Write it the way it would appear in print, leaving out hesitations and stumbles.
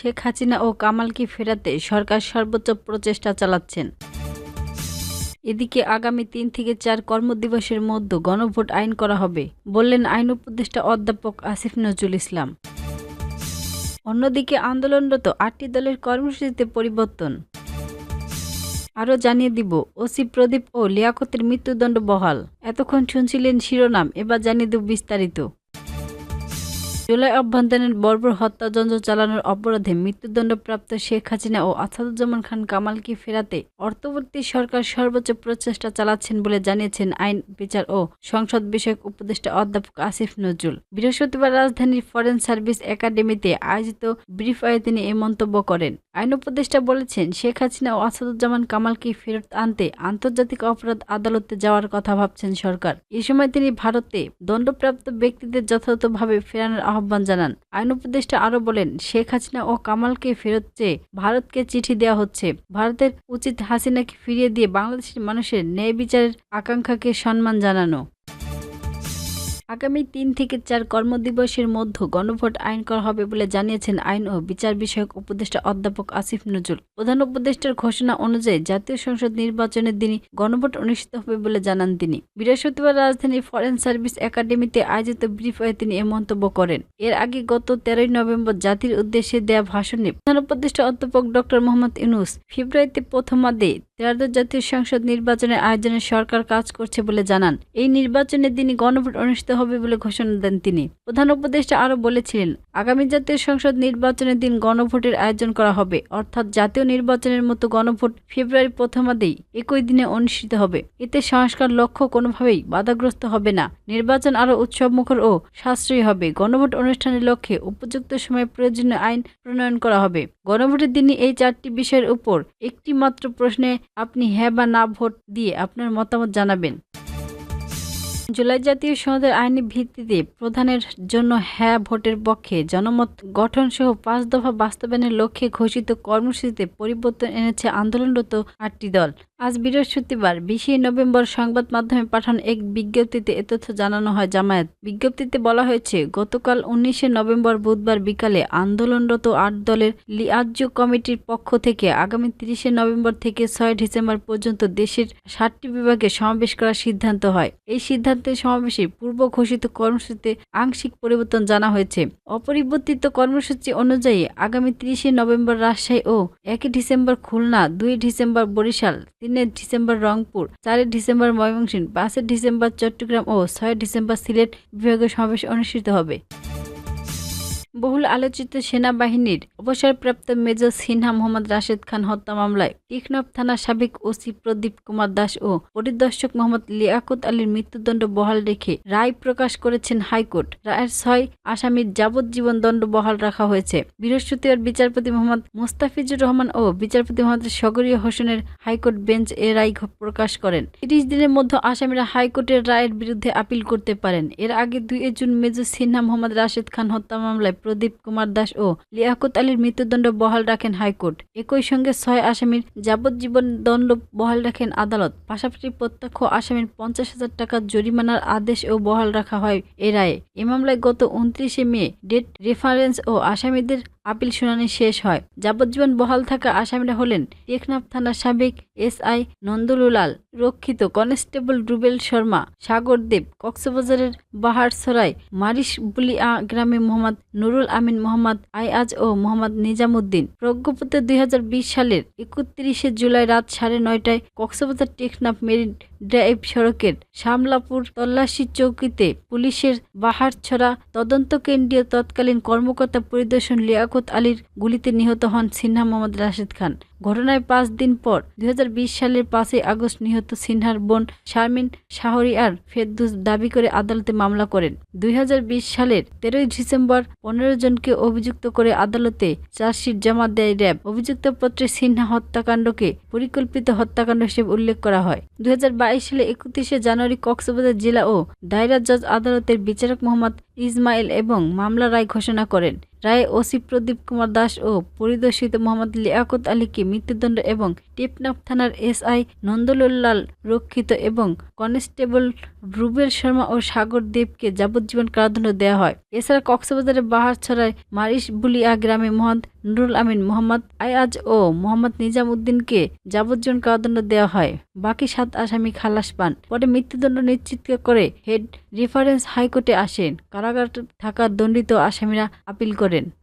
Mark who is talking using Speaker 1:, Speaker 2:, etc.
Speaker 1: শেখ হাসিনা ও কামালকে ফেরাতে সরকার সর্বোচ্চ প্রচেষ্টা চালাচ্ছেন। এদিকে আগামী ৩ থেকে ৪ কর্মদিবসের মধ্যে গণভোট আইন করা হবে, বললেন আইন উপদেষ্টা অধ্যাপক আসিফ নজরুল ইসলাম। অন্যদিকে আন্দোলনরত ৮টি দলের কর্মসূচিতে পরিবর্তন। আরও জানিয়ে দিব, ওসি প্রদীপ ও লিয়াকতের মৃত্যুদণ্ড বহাল। এতক্ষণ শুনছিলেন শিরোনাম, এবার জানিয়ে দেব বিস্তারিত। জুলাই অভ্যুত্থানের বর্বর হত্যাযজ্ঞ চালানোর অপরাধে মৃত্যুদণ্ডপ্রাপ্ত শেখ হাসিনা ও আসাদুজ্জামান খান কামালকে ফেরাতে অন্তর্বর্তী সরকার সর্বোচ্চ প্রচেষ্টা চালাচ্ছেন বলে জানিয়েছেন আইন, বিচার ও সংসদ বিষয়ক উপদেষ্টা অধ্যাপক আসিফ নজরুল। বৃহস্পতিবার রাজধানীর ফরেন সার্ভিস একাডেমিতে আয়োজিত ব্রিফে তিনি এ মন্তব্য করেন। আইন উপদেষ্টা বলেছেন, শেখ হাসিনা ও আসাদুজ্জামান কামালকে ফেরত আনতে আন্তর্জাতিক অপরাধ আদালতে যাওয়ার কথা ভাবছেন সরকার। এ সময় তিনি ভারতে দণ্ডপ্রাপ্ত ব্যক্তিদের যথাযথভাবে ফেরানোর আহ্বান জানান। আইন উপদেষ্টা আরও বলেন, শেখ হাসিনা ও কামালকে ফেরত চেয়ে ভারতকে চিঠি দেওয়া হচ্ছে। ভারতের উচিত হাসিনাকে ফিরিয়ে দিয়ে বাংলাদেশের মানুষের ন্যায় বিচারের আকাঙ্ক্ষাকে সম্মান জানানো। আগামী ৩ থেকে ৪ কর্মদিবসের মধ্যে গণভোট আইন করা হবে বলে জানিয়েছেন আইন ও বিচার বিষয়ক উপদেষ্টা অধ্যাপক আসিফ নজরুল। প্রধান উপদেষ্টার ঘোষণা অনুযায়ী জাতীয় সংসদ নির্বাচনের দিনই গণভোট অনুষ্ঠিত হবে বলে জানান তিনি। বৃহস্পতিবার রাজধানীর ফরেন সার্ভিস একাডেমিতে আয়োজিত ব্রিফে তিনি এ মন্তব্য করেন। এর আগে গত ১৩ নভেম্বর জাতির উদ্দেশ্যে দেয়া ভাষণে প্রধান উপদেষ্টা অধ্যাপক ড. মোহাম্মদ ইউনূস ফেব্রুয়ারিতে প্রথমার্ধে ত্রয়োদশ জাতীয় সংসদ নির্বাচনের আয়োজনে সরকার কাজ করছে বলে জানান। এই নির্বাচনের দিনই গণভোট অনুষ্ঠিত হবে বলে ঘোষণা দেন তিনি। প্রধান উপদেষ্টা আরও বলেছিলেন, আগামী জাতীয় সংসদ নির্বাচনের দিন গণভোটের আয়োজন করা হবে, অর্থাৎ জাতীয় নির্বাচনের মতো গণভোট ফেব্রুয়ারি প্রথমার্ধেই একই দিনে অনুষ্ঠিত হবে। এতে সংস্কার লক্ষ্য কোনোভাবেই বাধাগ্রস্ত হবে না। নির্বাচন আরও উৎসবমুখর ও সাশ্রয়ী হবে। গণভোট অনুষ্ঠানের লক্ষ্যে উপযুক্ত সময়ে প্রয়োজনীয় আইন প্রণয়ন করা হবে। গণভোটের দিনই এই ৪টি বিষয়ের উপর একটি মাত্র প্রশ্নে আপনি হ্যাঁ বা না ভোট দিয়ে আপনার মতামত জানাবেন। জুলাই জাতীয় সনদের আইনি ভিত্তিতে প্রধানের জন্য হ্যাঁ ভোটের পক্ষে জনমত গঠন সহ ৫ দফা বাস্তবায়নের লক্ষ্যে ঘোষিত কর্মসূচিতে পরিবর্তন এনেছে আন্দোলনরত ৮টি দল। আজ বৃহস্পতিবার ২০ নভেম্বর সংবাদ মাধ্যমে পাঠানো এক বিজ্ঞপ্তিতে এ তথ্য জানানো হয় জামায়াত। বিজ্ঞপ্তিতে বলা হয়েছে, গতকাল ১৯ নভেম্বর বুধবার বিকালে আন্দোলনরত ৮ দলের লিয়াজ্জ কমিটির পক্ষ থেকে আগামী ৩০ নভেম্বর থেকে ৬ ডিসেম্বর পর্যন্ত দেশের ৭টি বিভাগে সমাবেশ করার সিদ্ধান্ত হয়। এই সিদ্ধান্তের সমাবেশে পূর্ব ঘোষিত কর্মসূচিতে আংশিক পরিবর্তন জানা হয়েছে। অপরিবর্তিত কর্মসূচি অনুযায়ী আগামী ৩০ নভেম্বর রাজশাহী ও ১ December Khulna, ২ December Barishal, ৩ December Rangpur, ৪ December Mymensingh, ৫ December Chattogram ও ৬ ডিসেম্বর সিলেট বিভাগে সমাবেশ অনুষ্ঠিত হবে। বহুল আলোচিত সেনাবাহিনীর অবসরপ্রাপ্ত মেজর সিনহা মোহাম্মদ রাশেদ খান হত্যা মামলায় টেকনাফ থানার সাবেক ওসি প্রদীপ কুমার দাস ও পরিদর্শক মোহাম্মদ লিয়াকত আলীর মৃত্যুদণ্ড বহাল রেখে রায় প্রকাশ করেছেন হাইকোর্ট। রায়ের ৬ আসামির যাবজ্জীবন দণ্ড বহাল রাখা হয়েছে। বৃহস্পতিবার বিচারপতি মোহাম্মদ মোস্তাফিজুর রহমান ও বিচারপতি মোহাম্মদ শগরিয়া হোসেনের হাইকোর্ট বেঞ্চ এ রায় প্রকাশ করেন। ৩০ দিনের মধ্যে আসামিরা হাইকোর্টের রায়ের বিরুদ্ধে আপিল করতে পারেন। এর আগে ২ জুন মেজর সিনহা মোহাম্মদ রাশেদ খান হত্যা মামলায় প্রদীপ কুমার দাস ও লিয়াকত আলীর মৃত্যুদণ্ড বহাল রাখেন হাইকোর্ট। একই সঙ্গে ৬ আসামির যাবজ্জীবন দণ্ড বহাল রাখেন আদালত। পাশাপাশি প্রত্যক্ষ আসামির ৫০,০০০ টাকা জরিমানার আদেশও বহাল রাখা হয় এ রায়ে। এ মামলায় গত ২৯ মে ডেট রেফারেন্স ও আসামিদের আপিল শুনানি শেষ হয়। যাবজ্জীবন বহাল থাকা আসামিরা হলেন টেকনাফ থানার সাবেক এসআই নন্দুলাল, রক্ষিত কনস্টেবল রুবেল শর্মা, সাগর দেব, কক্সবাজারের বাহারছড়ায় মারিশবুলিয়া গ্রামে মোহাম্মদ নুরুল আমিন, মোহাম্মদ আইয়াজ ও মোহাম্মদ নিজামুদ্দিন। প্রজ্ঞাপত্রে ২০২০ সালের ৩১ জুলাই রাত ৯:৩০টায় কক্সবাজার টেকনাফ মেরিন ড্রাইভ সড়কের শামলাপুর তল্লাশি চৌকিতে পুলিশের বাহারছড়া তদন্ত কেন্দ্রীয় তৎকালীন কর্মকর্তা পরিদর্শন লিয়াকত আলীর গুলিতে নিহত হন সিনহা মোহাম্মদ রাশেদ খান। ঘটনায় ৫ দিন পর ২০২০ সালের ৫ই আগস্ট নিহত সিনহার বোন শারমিন শাহরিয়ার ফেরদৌস দাবি করে আদালতে মামলা করেন। ২০২০ সালের ১৩ ডিসেম্বর ১৫ জনকে অভিযুক্ত করে আদালতে চার্জশিট জমা দেয় র্যাব। অভিযুক্তপত্রে সিনহা হত্যাকাণ্ডকে পরিকল্পিত হত্যাকাণ্ড হিসেবে উল্লেখ করা হয়। ২০২২ সালে ৩১ জানুয়ারি কক্সবাজার জেলা ও দায়রা জজ আদালতের বিচারক মোহাম্মদ ইসমাইল এবং মামলা রায় ঘোষণা করেন। রায়ে ওসি প্রদীপ কুমার দাস ও পরিদর্শিত মোহাম্মদ লিয়াকত আলীকে মৃত্যুদণ্ড এবং টেকনাফ থানার এসআই নন্দলাল রক্ষিত এবং কনস্টেবল রুবেল শর্মা ও সাগর দেবকে যাবজ্জীবন কারাদণ্ড দেওয়া হয়। এছাড়া কক্সবাজারের বাহারছড়ায় মারিশবুলিয়া গ্রামে মোহাম্মদ নুরুল আমিন, মোহাম্মদ আয়াজ ও মোহাম্মদ নিজাম উদ্দিনকে যাবজ্জীবন কারাদণ্ড দেওয়া হয়। বাকি 7 আসামি খালাস পান। পরে মৃত্যুদণ্ড নিশ্চিত করে হেড রেফারেন্স হাইকোর্টে আসেন। কারাগারে থাকা দণ্ডিত আসামিরা আপিল করেন।